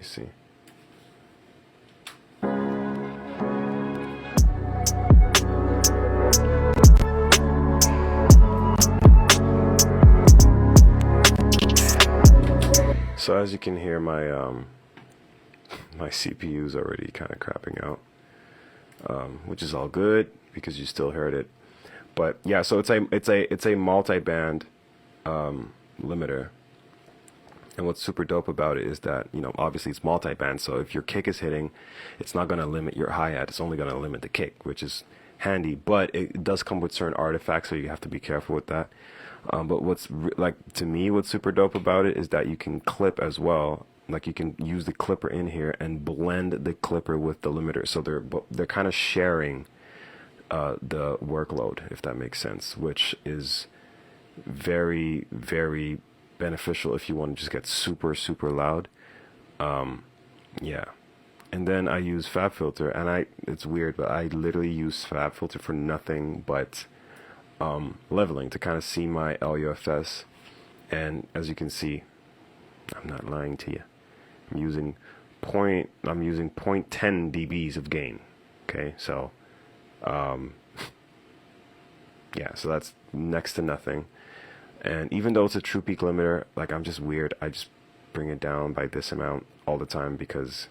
me see. So as you can hear, my my CPU is already kind of crapping out, which is all good because you still heard it. But yeah, so it's a multi-band limiter, and what's super dope about it is that, you know, obviously it's multi-band. So if your kick is hitting, it's not going to limit your hi-hat. It's only going to limit the kick, which is handy. But it does come with certain artifacts, so you have to be careful with that. But like, to me, what's super dope about it is that you can clip as well. Like, you can use the clipper in here and blend the clipper with the limiter, so they're kind of sharing the workload, if that makes sense, which is very, very beneficial if you want to just get super, super loud. Yeah. And then I use FabFilter, and it's weird, but I literally use FabFilter for nothing but leveling, to kind of see my LUFS. And as you can see, I'm not lying to you. I'm using point 0.10 dBs of gain. Okay, so yeah, so that's next to nothing. And even though it's a true peak limiter, like, I'm just weird. I just bring it down by this amount all the time because,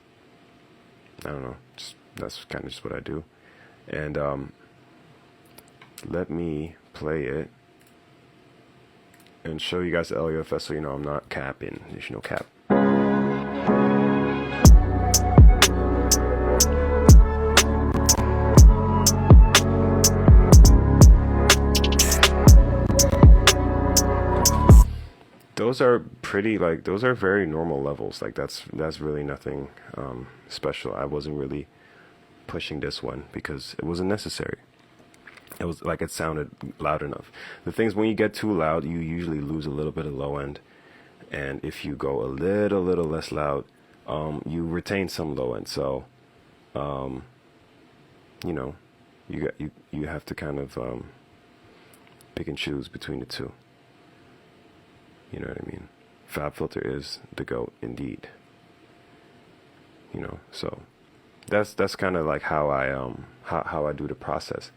I don't know, that's kind of just what I do. And let me play it and show you guys the LUFS, so you know I'm not capping. There's no cap. Those are pretty, like, those are very normal levels. Like, that's really nothing special. I wasn't really pushing this one because it wasn't necessary. It was like, it sounded loud enough. The thing is, when you get too loud, you usually lose a little bit of low end, and if you go a little less loud, you retain some low end. So you know, you have to kind of pick and choose between the two. You know what I mean? FabFilter is the GOAT indeed. You know, so that's kind of like how I do the process.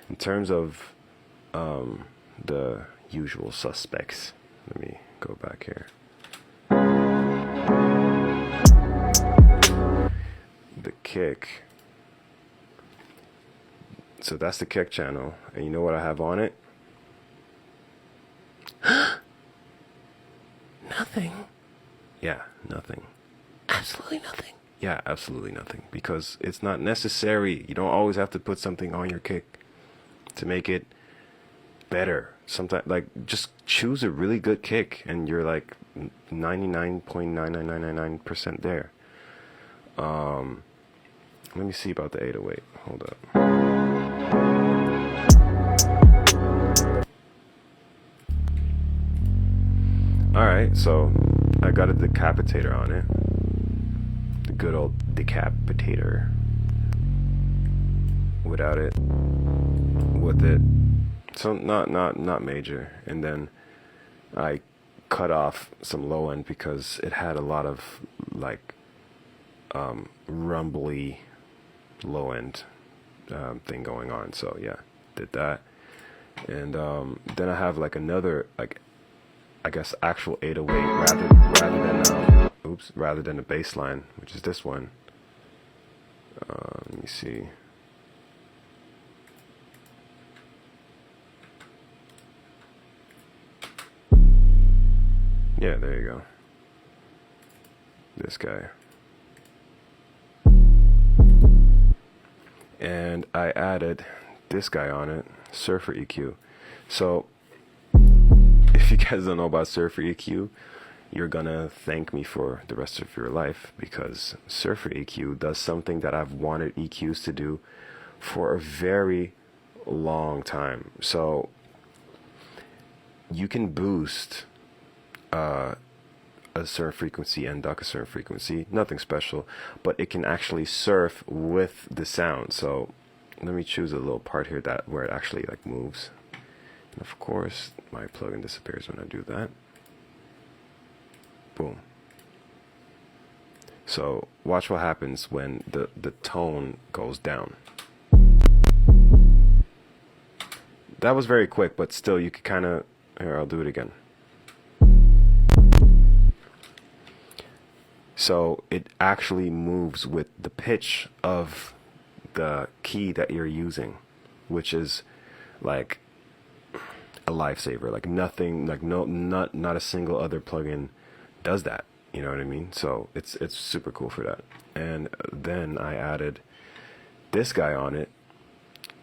In terms of the usual suspects, let me go back here. The kick. So that's the kick channel, and you know what I have on it? Nothing. Yeah, nothing. Absolutely nothing. Yeah, absolutely nothing, because it's not necessary. You don't always have to put something on your kick to make it better. Sometimes, like, just choose a really good kick and you're like 99.99999% there. Let me see about the 808. Hold up. Alright, so I got a decapitator on it. The good old decapitator. Without it. With it. So not major. And then I cut off some low end because it had a lot of, like, rumbly low end thing going on. So yeah, did that. And then I have, like, another, like, I guess actual 808 rather than a bass line, which is this one. Let me see. Yeah, there you go. This guy. And I added this guy on it, Surfer EQ. So if you guys don't know about Surfer EQ, you're gonna thank me for the rest of your life, because Surfer EQ does something that I've wanted EQs to do for a very long time. So you can boost a certain frequency and duck a certain frequency, nothing special, but it can actually surf with the sound. So let me choose a little part here where it actually, like, moves. And of course my plugin disappears when I do that. Boom. So watch what happens when the tone goes down. That was very quick, but still you could kind of, here, I'll do it again. So it actually moves with the pitch of the key that you're using, which is like a lifesaver. Like nothing, like not a single other plugin does that. You know what I mean? So it's super cool for that. And then I added this guy on it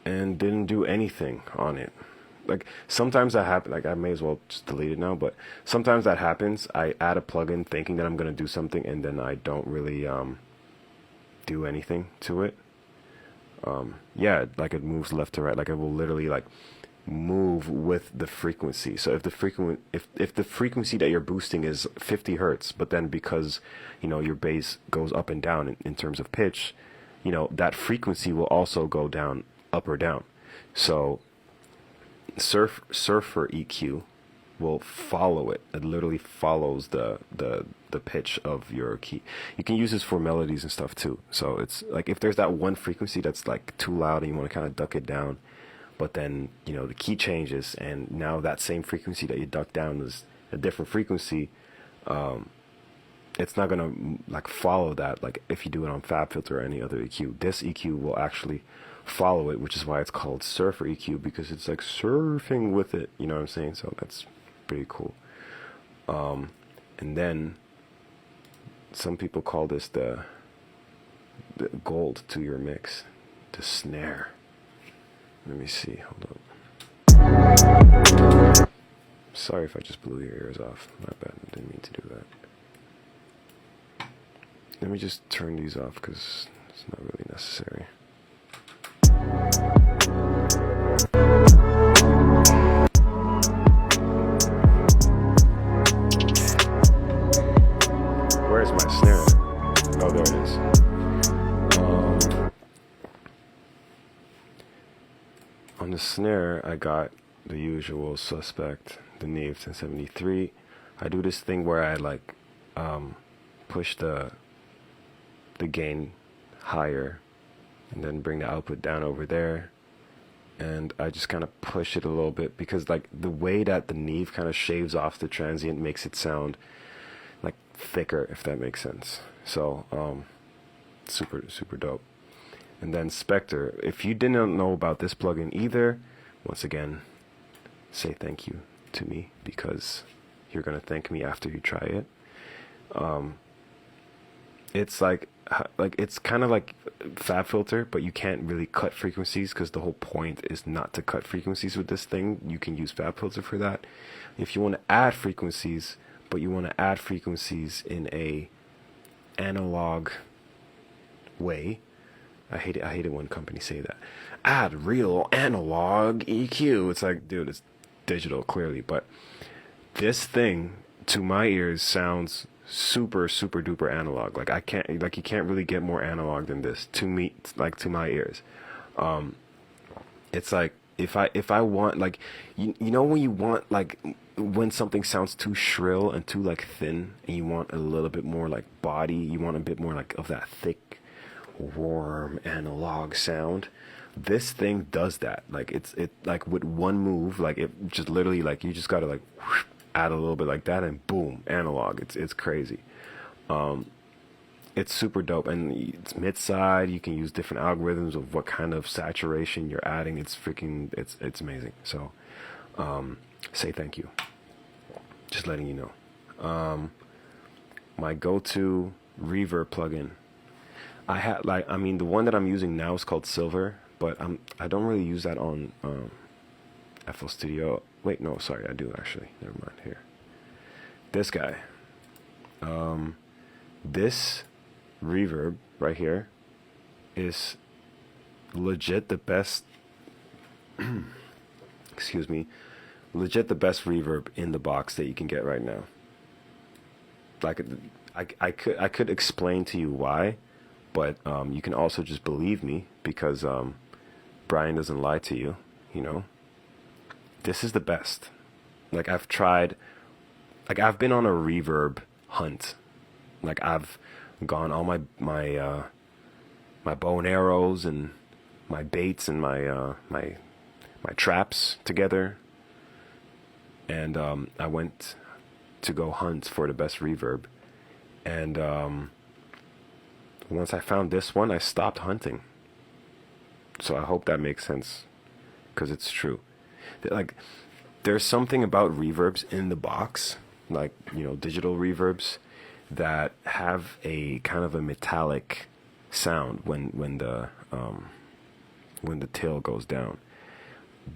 and didn't do anything on it. Like sometimes that happens. Like I may as well just delete it now, but sometimes that happens. I add a plugin thinking that I'm gonna do something, and then I don't really do anything to it. Yeah, like it moves left to right. Like it will literally like move with the frequency. So if the frequency that you're boosting is 50 hertz, but then because your bass goes up and down in terms of pitch, that frequency will also go down, up or down. So Surfer EQ will follow it. It literally follows the pitch of your key. You can use this for melodies and stuff too. So it's like if there's that one frequency that's like too loud and you want to kind of duck it down, but then the key changes and now that same frequency that you duck down is a different frequency. It's not gonna like follow that like if you do it on FabFilter or any other EQ. This EQ will actually follow it, which is why it's called Surfer EQ, because it's like surfing with it. You know what I'm saying? So that's pretty cool. And then some people call this the gold to your mix, the snare. Let me see. Hold up. Sorry if I just blew your ears off. My bad. I didn't mean to do that. Let me just turn these off because it's not really necessary. Where's my snare? Oh, there it is. On the snare, I got the usual suspect, the Neve 1073. I do this thing where I like push the gain higher and then bring the output down over there, and I just kind of push it a little bit because like the way that the Neve kind of shaves off the transient makes it sound like thicker, if that makes sense. So super dope. And then Spectre, if you didn't know about this plugin either, once again, say thank you to me because you're gonna thank me after you try it. It's like it's kind of like FabFilter, but you can't really cut frequencies because the whole point is not to cut frequencies with this thing. You can use FabFilter for that. If you want to add frequencies, but you want to add frequencies in a analog way. I hate it when companies say that. Add real analog EQ. It's like, dude, it's digital clearly, but this thing to my ears sounds super duper analog. Like you can't really get more analog than this to me, like to my ears. It's like if I want like you know when you want like when something sounds too shrill and too like thin and you want a little bit more like body, you want a bit more like of that thick warm analog sound. This thing does that. Like it like with one move, like it just literally like you just gotta like whoosh, add a little bit like that and boom, analog. It's crazy. It's super dope, and it's mid-side. You can use different algorithms of what kind of saturation you're adding. It's amazing. So say thank you. Just letting you know. My go-to reverb plugin. The one that I'm using now is called Silver, but I don't really use that on FL Studio. Wait, no, sorry, I do actually. Never mind. Here, this guy. This reverb right here is legit the best. Excuse me, legit the best reverb in the box that you can get right now. Like, I could explain to you why. But you can also just believe me because Brian doesn't lie to you, This is the best. Like I've been on a reverb hunt. Like I've gone all my bow and arrows and my baits and my traps together, and I went to go hunt for the best reverb. And once I found this one, I stopped hunting. So I hope that makes sense, because it's true. Like, there's something about reverbs in the box, like, digital reverbs, that have a kind of a metallic sound when the tail goes down.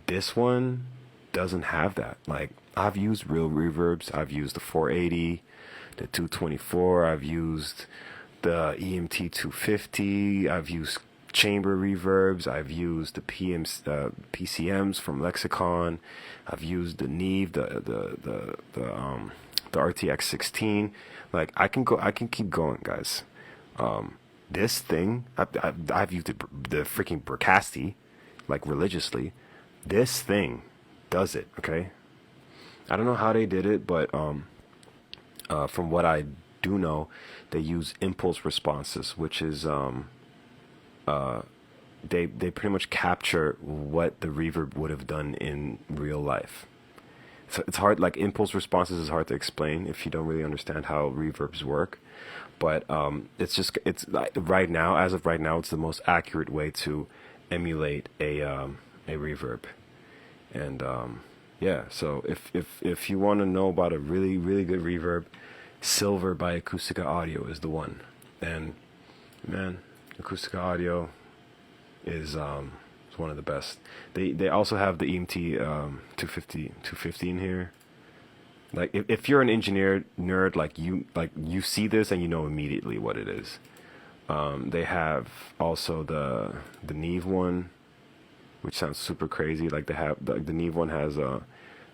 This one doesn't have that. Like, I've used real reverbs. I've used the 480, the 224. I've used the EMT 250. I've used chamber reverbs. I've used the PCMs from Lexicon. I've used the Neve, the RTX 16. Like, I can keep going, guys. This thing, I've used the freaking Bricasti, like, religiously. This thing does it, okay? I don't know how they did it, but from what I do know, they use impulse responses, which is they pretty much capture what the reverb would have done in real life. So it's hard, like, impulse responses is hard to explain if you don't really understand how reverbs work. But it's like, right now, as of right now, it's the most accurate way to emulate a reverb. And yeah, so if you want to know about a really, really good reverb, Silver by Acoustica Audio is the one. And man, Acoustica Audio is one of the best. They also have the EMT 250 in here. Like, if you're an engineer nerd, like you see this and you know immediately what it is. They have also the Neve one, which sounds super crazy. Like, they have the Neve one has a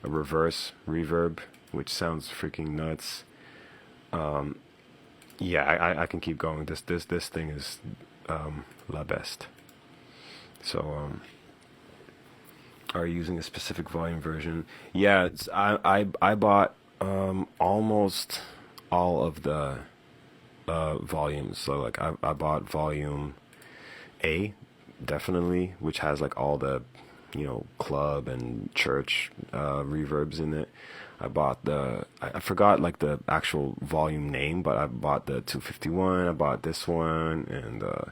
reverse reverb, which sounds freaking nuts. Yeah, I can keep going. This thing is la best. So are you using a specific volume version? Yeah, I bought almost all of the volumes. So, like, I bought volume A, definitely, which has, like, all the club and church reverbs in it. I bought I forgot, like, the actual volume name, but I bought the 251. I bought this one and the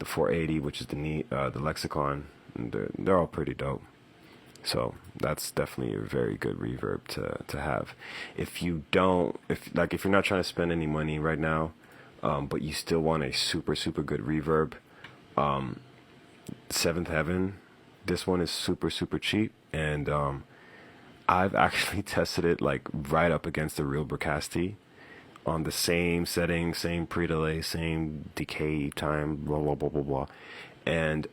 480, which is the Lexicon. And they're all pretty dope. So that's definitely a very good reverb to have. If you're not trying to spend any money right now, but you still want a super, super good reverb, Seventh Heaven, this one is super, super cheap, and I've actually tested it, like, right up against the real Bricasti on the same setting, same pre-delay, same decay time, blah blah blah blah blah, and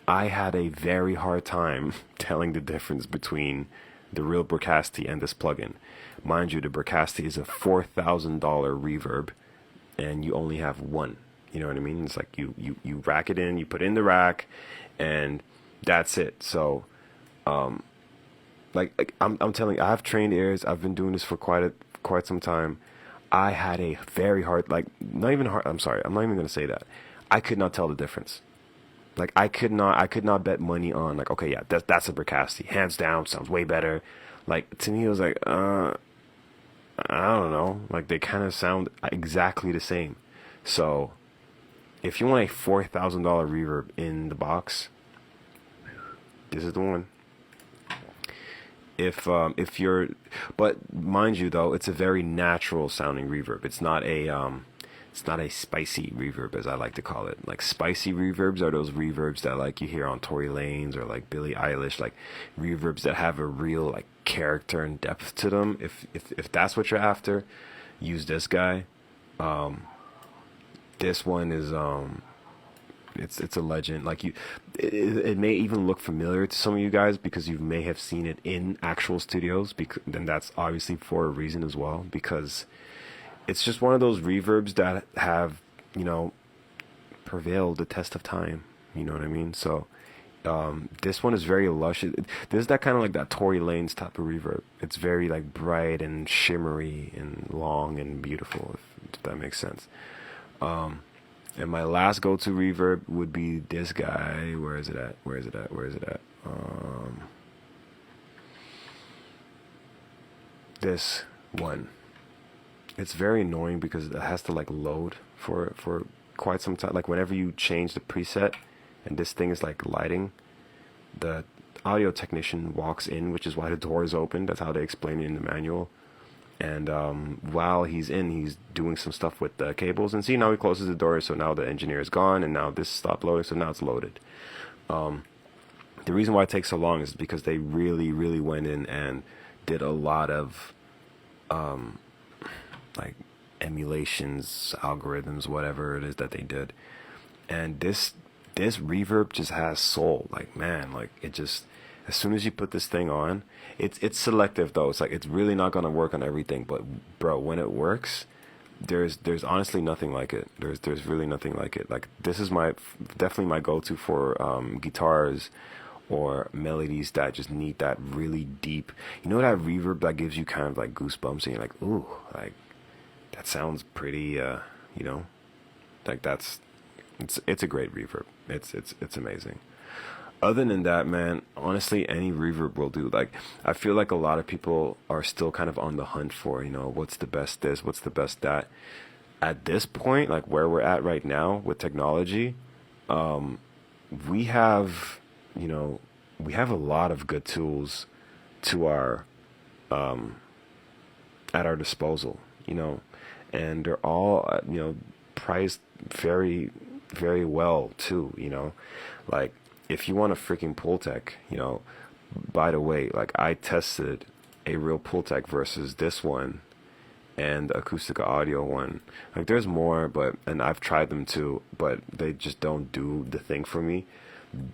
I had a very hard time telling the difference between the real Bricasti and this plugin. Mind you, the Bricasti is a $4,000 reverb, and you only have one. You know what I mean? It's like you rack it in, you put it in the rack, and that's it. So, like I'm telling you, I have trained ears. I've been doing this for quite some time. I had a very hard, like, not even hard. I'm sorry, I'm not even gonna say that. I could not tell the difference. Like, I could not bet money on, like, okay, yeah, that's a Bricasti, hands down, sounds way better. Like, to me, it was like, I don't know, like, they kind of sound exactly the same. So, if you want a $4,000 reverb in the box, this is the one. If you're, but mind you though, it's a very natural sounding reverb. It's not a spicy reverb, as I like to call it. Like, spicy reverbs are those reverbs that, like, you hear on Tory Lanez or, like, Billie Eilish, like, reverbs that have a real, like, character and depth to them. If that's what you're after, use this guy. This one is it's a legend. Like, it may even look familiar to some of you guys because you may have seen it in actual studios. Then that's obviously for a reason as well, because it's just one of those reverbs that have, prevailed the test of time. You know what I mean? So, this one is very lush. This is that kind of like that Tory Lanez type of reverb. It's very, like, bright and shimmery and long and beautiful. if that makes sense. And my last go-to reverb would be this guy. Where is it at? Where is it at? Where is it at? This one. It's very annoying because it has to like load for quite some time. Like whenever you change the preset and this thing is like lighting, the audio technician walks in, which is why the door is open. That's how they explain it in the manual. And while he's in, he's doing some stuff with the cables. And see, now he closes the door, so now the engineer is gone, and now this stopped loading, so now it's loaded. The reason why it takes so long is because they really, really went in and did a lot of like emulations, algorithms, whatever it is that they did. And this reverb just has soul. Like, man, like it just, as soon as you put this thing on, it's selective though. It's like it's really not gonna work on everything, but bro, when it works, there's honestly nothing like it. There's really nothing like it. Like this is definitely my go-to for guitars or melodies that just need that really deep, you know, that reverb that gives you kind of like goosebumps and you're like, ooh, like that sounds pretty, you know, like it's a great reverb. It's amazing. Other than that, man, honestly, any reverb will do. Like, I feel like a lot of people are still kind of on the hunt for, you know, what's the best this, what's the best that. At this point, like where we're at right now with technology, we have, you know, we have a lot of good tools to our, at our disposal, you know, and they're all, you know, priced very, very well too, you know, like, if you want a freaking Pultec, you know, by the way, like I tested a real Pultec versus this one and the Acoustica Audio one. Like there's more, and I've tried them too, but they just don't do the thing for me.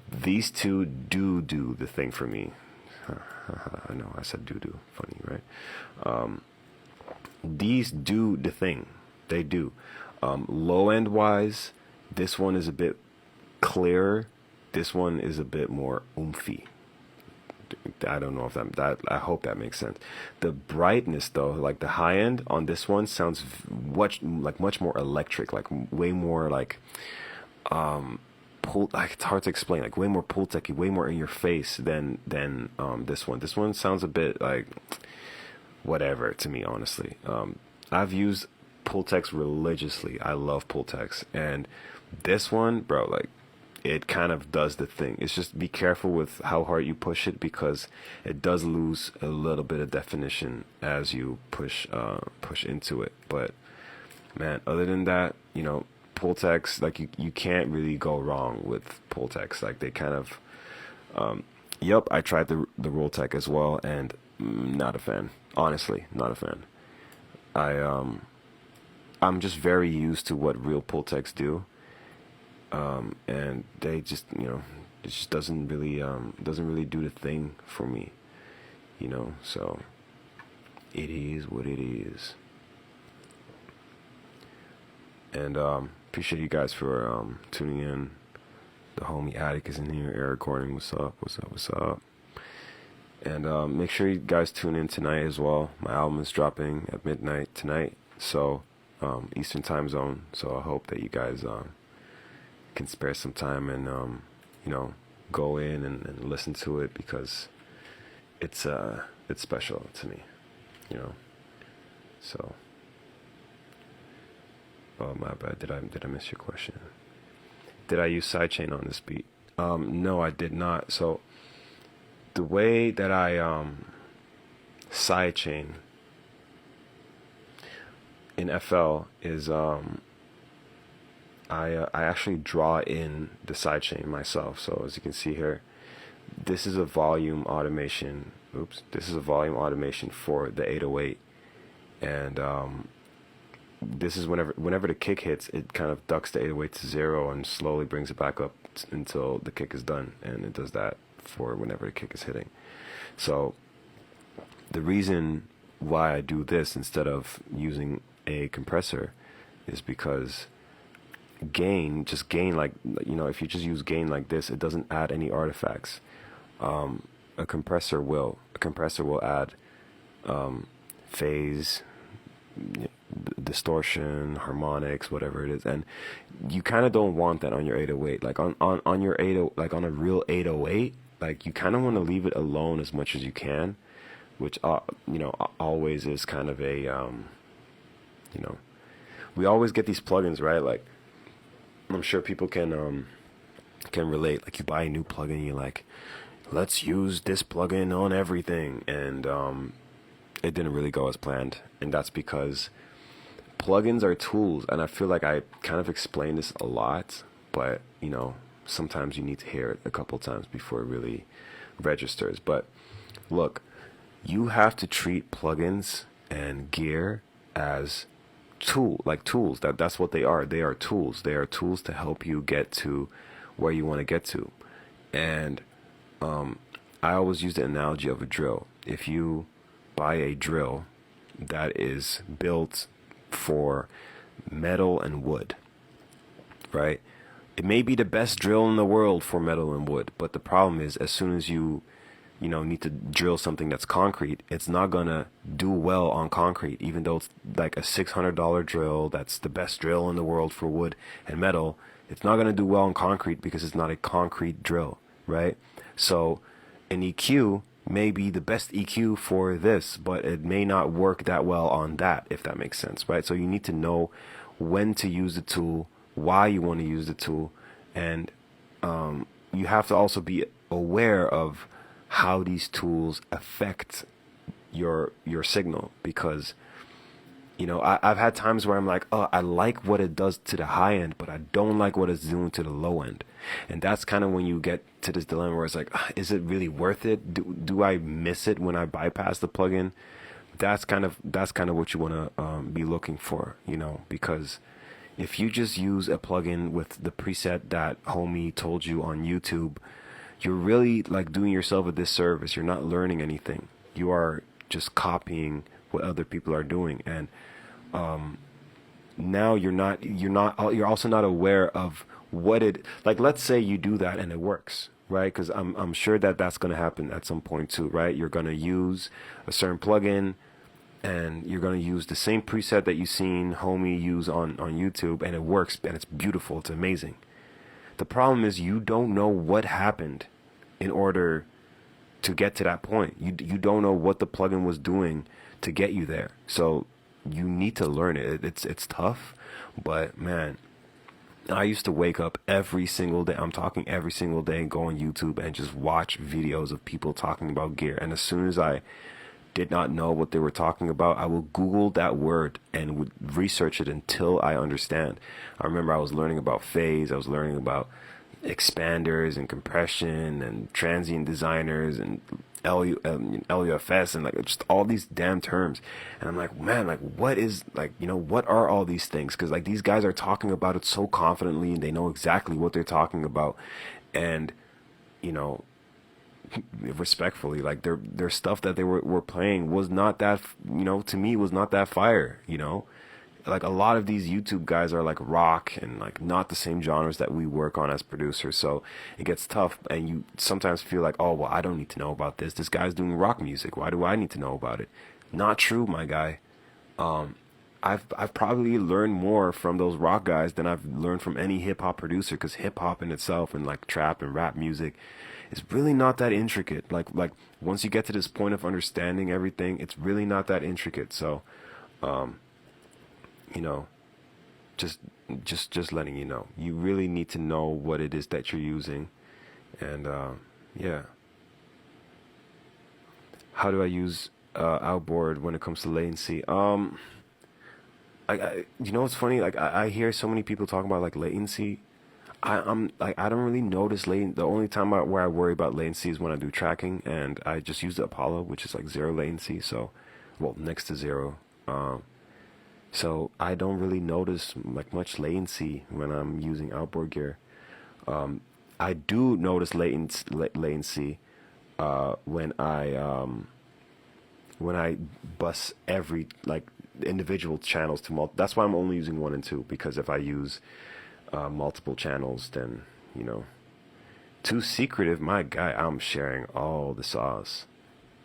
These two do the thing for me. I know I said do. Funny, right? These do the thing. They do. Low end wise, this one is a bit clearer. This one is a bit more oomphy. I don't know if that I hope that makes sense. The brightness though, like the high end on this one sounds much more electric, like way more like like it's hard to explain, like way more Pultec-y, way more in your face than this one. This one sounds a bit like whatever to me, honestly. I've used Pultecs religiously. I love Pultecs, and this one, bro, like it kind of does the thing. It's just be careful with how hard you push it because it does lose a little bit of definition as you push into it. But man, other than that, you know, Pultecs, like you can't really go wrong with Pultecs. Like they kind of, yep, I tried the Rolltec as well, and not a fan. Honestly, not a fan. I'm just very used to what real Pultecs do. And they just, you know, it just doesn't really do the thing for me, you know, so it is what it is. And, appreciate you guys for, tuning in. The homie Attic is in here, air recording. What's up? And, make sure you guys tune in tonight as well. My album is dropping at midnight tonight, so, Eastern time zone, so I hope that you guys, can spare some time and you know, go in and listen to it because it's special to me, you know. So, oh my bad, did I miss your question? Did I use sidechain on this beat? No, I did not. So the way that I sidechain in FL is I actually draw in the sidechain myself. So as you can see here, this is a volume automation. This is a volume automation for the 808, and this is whenever the kick hits, it kind of ducks the 808 to 0 and slowly brings it back up until the kick is done, and it does that for whenever the kick is hitting. So the reason why I do this instead of using a compressor is because gain, like, you know, if you just use gain like this, it doesn't add any artifacts. A compressor will add phase, distortion, harmonics, whatever it is. And you kind of don't want that on your 808. Like on your 80, like on a real 808, like you kind of want to leave it alone as much as you can, which always is kind of a you know, we always get these plugins, right? Like I'm sure people can relate. Like you buy a new plugin, you're like, let's use this plugin on everything, and it didn't really go as planned. And that's because plugins are tools, and I feel like I kind of explain this a lot, but sometimes you need to hear it a couple times before it really registers. But look, you have to treat plugins and gear as tools. That's what they are. They are tools. They are tools to help you get to where you want to get to. And I always use the analogy of a drill. If you buy a drill that is built for metal and wood, right? It may be the best drill in the world for metal and wood, but the problem is, as soon as you need to drill something that's concrete, it's not gonna do well on concrete, even though it's like a $600 drill that's the best drill in the world for wood and metal. It's not gonna do well on concrete because it's not a concrete drill, right? So an EQ may be the best EQ for this, but it may not work that well on that, if that makes sense, right? So you need to know when to use the tool, why you want to use the tool, and you have to also be aware of how these tools affect your signal, because I've had times where I'm like, oh, I like what it does to the high end, but I don't like what it's doing to the low end. And that's kind of when you get to this dilemma where it's like, is it really worth it? Do I miss it when I bypass the plugin? That's kind of what you want to be looking for, because if you just use a plugin with the preset that homie told you on YouTube, you're really like doing yourself a disservice. You're not learning anything. You are just copying what other people are doing, and now you're also not aware of what it, like, let's say you do that and it works, right? Because I'm sure that that's going to happen at some point too, right? You're going to use a certain plugin and you're going to use the same preset that you've seen homie use on YouTube, and it works, and it's beautiful, it's amazing. The problem is you don't know what happened in order to get to that point. You don't know what the plugin was doing to get you there. So you need to learn it. It's tough, but man, I used to wake up every single day. I'm talking every single day, and go on YouTube and just watch videos of people talking about gear. And as soon as I did not know what they were talking about, I will Google that word and would research it until I understand. I remember I was learning about phase. I was learning about expanders and compression and transient designers and LUFS and like just all these damn terms. And I'm like, man, like what is, like, what are all these things? Because like these guys are talking about it so confidently and they know exactly what they're talking about. And respectfully, like their stuff that they were playing was not that, to me was not that fire. Like a lot of these YouTube guys are like rock and like not the same genres that we work on as producers, so it gets tough, and you sometimes feel like, oh well, I don't need to know about this guy's doing rock music, why do I need to know about it? Not true, my guy. I've probably learned more from those rock guys than I've learned from any hip-hop producer, because hip-hop in itself and like trap and rap music is really not that intricate. Like once you get to this point of understanding everything, it's really not that intricate. So just letting you know, you really need to know what it is that you're using. And yeah, how do I use outboard when it comes to latency? It's funny, like I hear so many people talking about like latency. I'm like, I don't really notice latency. The only time where I worry about latency is when I do tracking, and I just use the Apollo, which is like zero latency, so well, next to zero. So I don't really notice like much latency when I'm using outboard gear. I do notice latency when I bus every like individual channels to That's why I'm only using 1 and 2, because if I use multiple channels, then too secretive, my guy. I'm sharing all the sauce,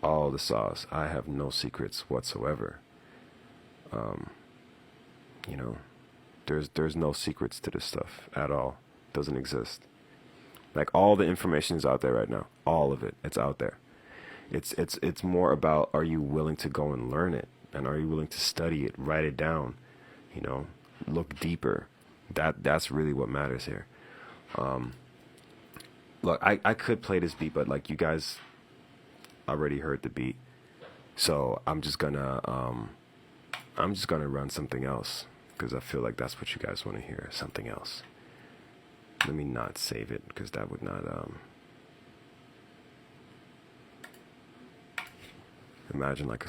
I have no secrets whatsoever. You know, there's no secrets to this stuff at all. Doesn't exist. Like all the information is out there right now. All of it. It's out there. It's more about, are you willing to go and learn it? And are you willing to study it, write it down, you know, look deeper? That's really what matters here. Look, I could play this beat, but like you guys already heard the beat. So I'm just gonna run something else because I feel like that's what you guys want to hear, something else. Let me not save it because that would not imagine like a